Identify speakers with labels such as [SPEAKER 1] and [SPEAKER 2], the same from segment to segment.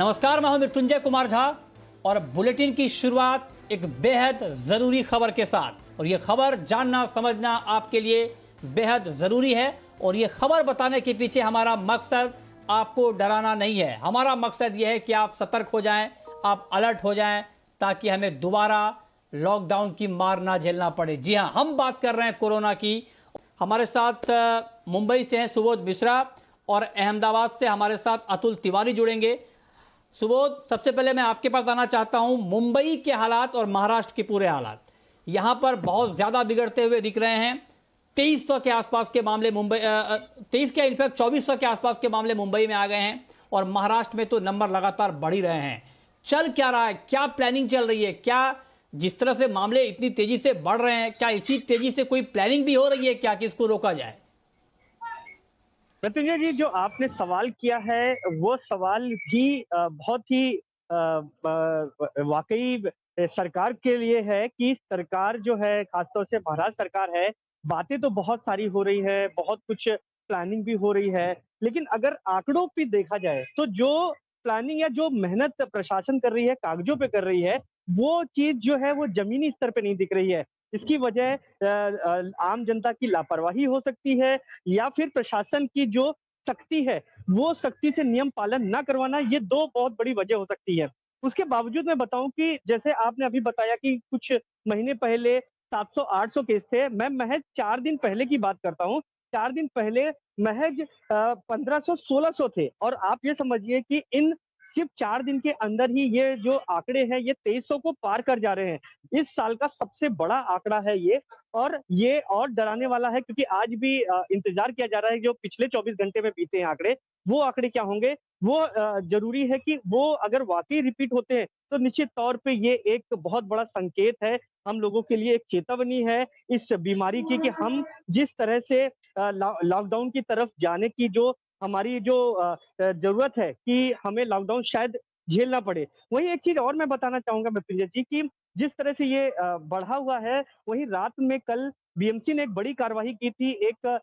[SPEAKER 1] नमस्कार, मैं हूं मृत्युंजय कुमार झा और बुलेटिन की शुरुआत एक बेहद जरूरी खबर के साथ। और यह खबर जानना समझना आपके लिए बेहद जरूरी है। और यह खबर बताने के पीछे हमारा मकसद आपको डराना नहीं है। हमारा मकसद यह है कि आप सतर्क हो जाएं, आप अलर्ट हो जाएं, ताकि हमें दोबारा लॉकडाउन की मार ना झेलना पड़े। जी हां, हम बात कर रहे हैं कोरोना की। हमारे साथ मुंबई से हैं सुबोध मिश्रा और अहमदाबाद से हमारे साथ अतुल तिवारी जुड़ेंगे। सुबोध, सबसे पहले मैं आपके पास आना चाहता हूं। मुंबई के हालात और महाराष्ट्र के पूरे हालात यहां पर बहुत ज्यादा बिगड़ते हुए दिख रहे हैं। 2300 के आसपास के मामले मुंबई 23 के इनफैक्ट 2400 के आसपास के मामले मुंबई में आ गए हैं और महाराष्ट्र में तो नंबर लगातार बढ़ ही रहे हैं। चल क्या रहा है, क्या प्लानिंग चल रही है? क्या जिस तरह से मामले इतनी तेजी से बढ़ रहे हैं, क्या इसी तेजी से कोई प्लानिंग भी हो रही है क्या कि इसको रोका जाए?
[SPEAKER 2] मृत्युंजय जी, जो आपने सवाल किया है वो सवाल भी बहुत ही वाकई सरकार के लिए है कि सरकार जो है, खासतौर से महाराष्ट्र सरकार है, बातें तो बहुत सारी हो रही है, बहुत कुछ प्लानिंग भी हो रही है, लेकिन अगर आंकड़ों पे देखा जाए तो जो प्लानिंग या जो मेहनत प्रशासन कर रही है, कागजों पे कर रही है, वो चीज जो है वो जमीनी स्तर पे नहीं दिख रही है। इसकी वजह आम जनता की लापरवाही हो सकती है या फिर प्रशासन की जो सख्ती है, वो सख्ती से नियम पालन ना करवाना, ये 2 बहुत बड़ी वजह हो सकती है। उसके बावजूद मैं बताऊँ कि जैसे आपने अभी बताया कि कुछ महीने पहले 700-800 केस थे, मैं महज़ 4 दिन पहले की बात करता हूँ। 4 दिन पहले महज़ 1500-1600 थे और आप ये समझिए कि इन सिर्फ़ 4 दिन के अंदर ही ये जो आंकड़े हैं, ये 2300 को पार कर जा रहे हैं। इस साल का सबसे बड़ा आंकड़ा है ये और ये और डराने वाला है क्योंकि आज भी इंतजार किया जा रहा है जो पिछले 24 घंटे में बीते हैं आंकड़े, वो आंकड़े क्या होंगे? वो ज़रूरी है कि वो अगर वाक़ई रिपीट होते हैं, तो निश्चित तौर पे ये एक बहुत बड़ा संकेत है, हम लोगों के लिए एक चेतावनी है इस बीमारी की कि हम जिस तरह से लॉकडाउन की तरफ जाने की जो हमारी जो ज़रूरत है कि हमें लॉकडाउन शायद झेलना पड़े। वहीं एक चीज़ और मैं बताना चाहूँगा मृत्युंजय जी कि जिस तरह से ये बढ़ा हुआ है, वहीं रात में कल बीएमसी ने एक बड़ी कार्रवाई की थी एक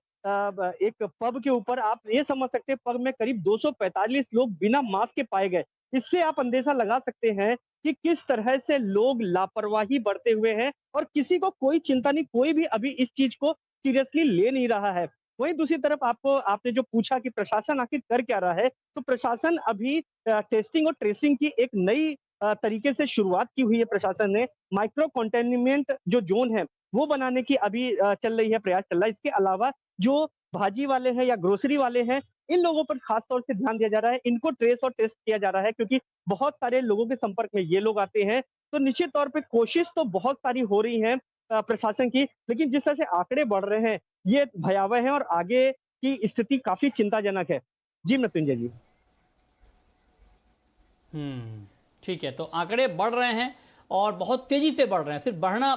[SPEAKER 2] पब के ऊपर। आप ये समझ सकते हैं पब में करीब 245 लोग बिना मास्क के पाए गए। इससे आप अंदेशा लगा सकते हैं कि किस तरह से लोग लापरवाही बरते हुए हैं और किसी को कोई चिंता नहीं, कोई भी अभी इस चीज़ को सीरियसली ले नहीं रहा है। वहीं दूसरी तरफ आपने जो पूछा कि प्रशासन आखिर कर क्या रहा है, तो प्रशासन अभी टेस्टिंग और ट्रेसिंग की एक नई तरीके से शुरुआत की हुई है प्रशासन ने। माइक्रो कंटेनमेंट जो ज़ोन है, वो बनाने की अभी चल रही है, प्रयास चल रहा है। इसके अलावा जो भाजी वाले हैं या ग्रोसरी वाले हैं, इन लोगों पर खास तौर से ध्यान दिया जा रहा है। इनको ट्रेस और टेस्ट किया जा रहा है क्योंकि बहुत सारे लोगों के संपर्क में ये लोग आते हैं। तो निश्चित तौर पे कोशिश तो बहुत सारी हो रही है प्रशासन की, लेकिन जिस तरह से आंकड़े बढ़ रहे हैं, ये भयावह है और आगे की स्थिति काफ़ी चिंताजनक है। जी, मृत्युंजय जी।
[SPEAKER 1] ठीक है, तो आंकड़े बढ़ रहे हैं और बहुत तेजी से बढ़ रहे हैं। सिर्फ बढ़ना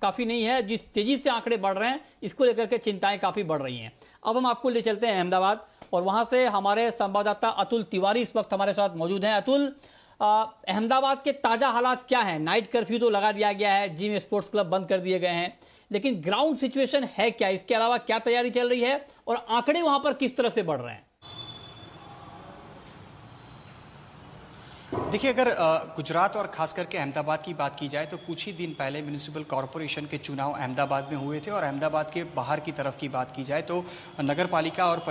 [SPEAKER 1] काफी नहीं है, जिस तेजी से आंकड़े बढ़ रहे हैं इसको लेकर के चिंताएं काफी बढ़ रही हैं। अब हम आपको ले चलते हैं अहमदाबाद और वहां से हमारे संवाददाता अतुल तिवारी इस वक्त हमारे साथ मौजूद हैं। अतुल, अहमदाबाद के ताजा हालात क्या है? नाइट कर्फ्यू तो लगा दिया गया है, जिम स्पोर्ट्स क्लब बंद कर दिए गए हैं, लेकिन ग्राउंड सिचुएशन है क्या? इसके अलावा क्या तैयारी चल रही है और आंकड़े वहां पर किस तरह से बढ़ रहे हैं?
[SPEAKER 3] देखिए, अगर गुजरात और खास करके अहमदाबाद की बात की जाए तो कुछ ही दिन पहले म्यूनिसिपल कॉरपोरेशन के चुनाव अहमदाबाद में हुए थे और अहमदाबाद के बाहर की तरफ की बात की जाए तो नगर पालिका और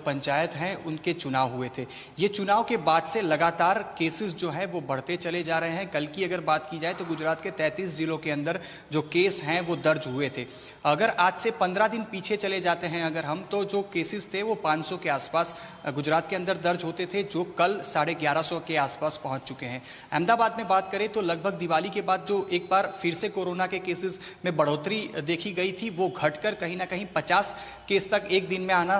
[SPEAKER 3] पंचायत हैं उनके चुनाव हुए थे। ये चुनाव के बाद से लगातार केसेस जो हैं वो बढ़ते चले जा रहे हैं। कल की अगर बात की जाए तो गुजरात के 33 जिलों के अंदर जो केस हैं वो दर्ज हुए थे। अगर आज से 15 दिन पीछे चले जाते हैं अगर हम, तो जो केसेस थे वो 500 के आसपास गुजरात के अंदर दर्ज होते थे, जो कल 1150 के आसपास पहुंच चुके हैं। अहमदाबाद में बात करें तो लगभग दिवाली के बाद जो एक बार फिर से कोरोना के केसेस में बढ़ोतरी देखी गई थी, वो घटकर कहीं ना कहीं 50 केस तक एक दिन में आना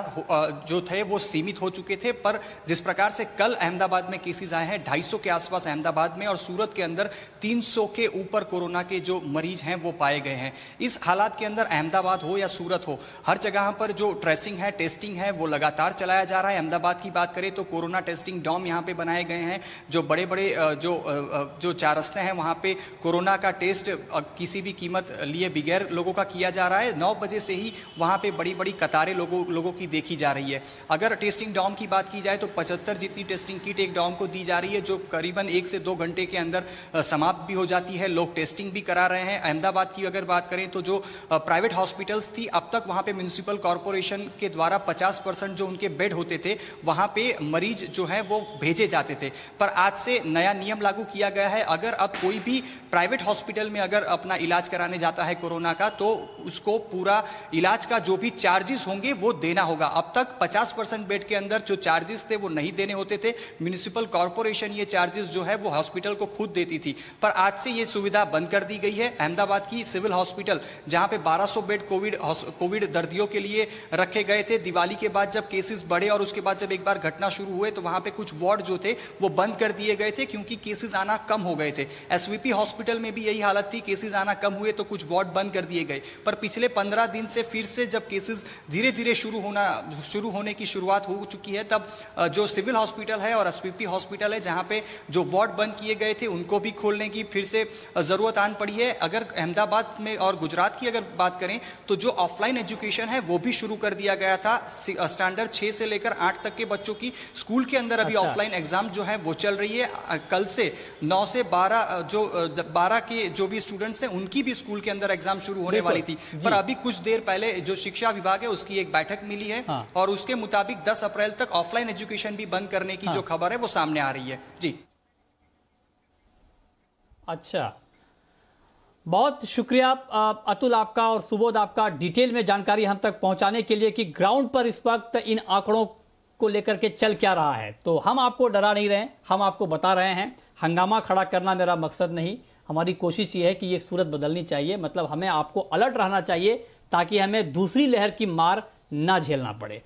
[SPEAKER 3] जो थे वो सीमित हो चुके थे। पर जिस प्रकार से कल अहमदाबाद में केसेस आए हैं 250 के आसपास अहमदाबाद में और सूरत के अंदर 300 के ऊपर कोरोना के जो मरीज हैं वो पाए गए हैं। इस हालात के अंदर अहमदाबाद हो या सूरत हो, हर जगह पर जो ट्रेसिंग है, टेस्टिंग है, वो लगातार चलाया जा रहा है। अहमदाबाद की बात करें तो कोरोना टेस्टिंग डॉम यहाँ पे बनाए गए हैं, जो बड़े बड़े जो चार रास्ते हैं वहाँ पे कोरोना का टेस्ट किसी भी कीमत लिए बगैर लोगों का किया जा रहा है। 9 बजे से ही वहाँ पे बड़ी बड़ी कतारें लोगों की देखी जा रही है। अगर टेस्टिंग डॉम की बात की जाए तो 75 जितनी टेस्टिंग किट एक डॉम को दी जा रही है, जो करीबन 1 से 2 घंटे के अंदर समाप्त भी हो जाती है। लोग टेस्टिंग भी करा रहे हैं। अहमदाबाद की अगर बात करें तो जो प्राइवेट हॉस्पिटल्स थी, अब तक वहाँ पे म्यूनिसिपल कॉरपोरेशन के द्वारा 50% जो उनके बेड होते थे वहाँ पे मरीज जो है वो भेजे जाते थे। पर आज से नया नियम लागू किया गया है। अगर अब कोई भी प्राइवेट हॉस्पिटल में अगर अपना इलाज कराने जाता है कोरोना का, तो उसको पूरा इलाज का जो भी चार्जेस होंगे वो देना होगा। अब तक 50% बेड के अंदर जो चार्जेस थे वो नहीं देने होते थे। म्युनिसिपल कॉरपोरेशन ये चार्जेस जो है वो हॉस्पिटल को खुद देती थी, पर आज से ये सुविधा बंद कर दी गई है। अहमदाबाद की सिविल हॉस्पिटल जहां पे 1200 बेड कोविड दर्दियों के लिए रखे गए थे, दिवाली के बाद जब केसेस बढ़े और उसके बाद जब एक बार घटना शुरू हुए तो वहां पे कुछ वार्ड जो थे वो बंद कर दिए गए थे, क्योंकि केसेस आना कम हो गए थे। एसवीपी हॉस्पिटल में भी यही हालत थी, केसेस आना कम हुए तो कुछ वार्ड बंद कर दिए गए। पर पिछले 15 दिन से फिर से जब केसेस धीरे धीरे शुरू होने की शुरुआत हो चुकी है, तब जो सिविल हॉस्पिटल है और एसवीपी हॉस्पिटल है जहां पे जो वार्ड बंद किए गए थे उनको भी खोलने की फिर से जरूरत आन पड़ी है। अगर अहमदाबाद में और गुजरात की अगर बात करें तो जो ऑफलाइन एजुकेशन है वो भी शुरू कर दिया गया था। स्टैंडर्ड 6 से लेकर 8 तक के बच्चों की स्कूल के अंदर अभी ऑफलाइन एग्जाम जो है वो चल रही है। कल से 9 से 12 के जो भी स्टूडेंट्स हैं उनकी भी स्कूल के अंदर एग्जाम शुरू होने वाली थी। पर अभी कुछ देर पहले जो शिक्षा विभाग है उसकी एक बैठक मिली है और उसके मुताबिक 10 अप्रैल तक ऑफलाइन एजुकेशन भी बंद करने की जो खबर है वो सामने आ रही है। जी,
[SPEAKER 1] अच्छा, बहुत शुक्रिया अतुल आपका और सुबोध आपका डिटेल में जानकारी हम तक पहुंचाने के लिए कि ग्राउंड पर इस वक्त इन आंकड़ों को लेकर के चल क्या रहा है। तो हम आपको डरा नहीं रहे, हम आपको बता रहे हैं। हंगामा खड़ा करना मेरा मकसद नहीं, हमारी कोशिश ये है कि ये सूरत बदलनी चाहिए। मतलब हमें आपको अलर्ट रहना चाहिए ताकि हमें दूसरी लहर की मार ना झेलना पड़े।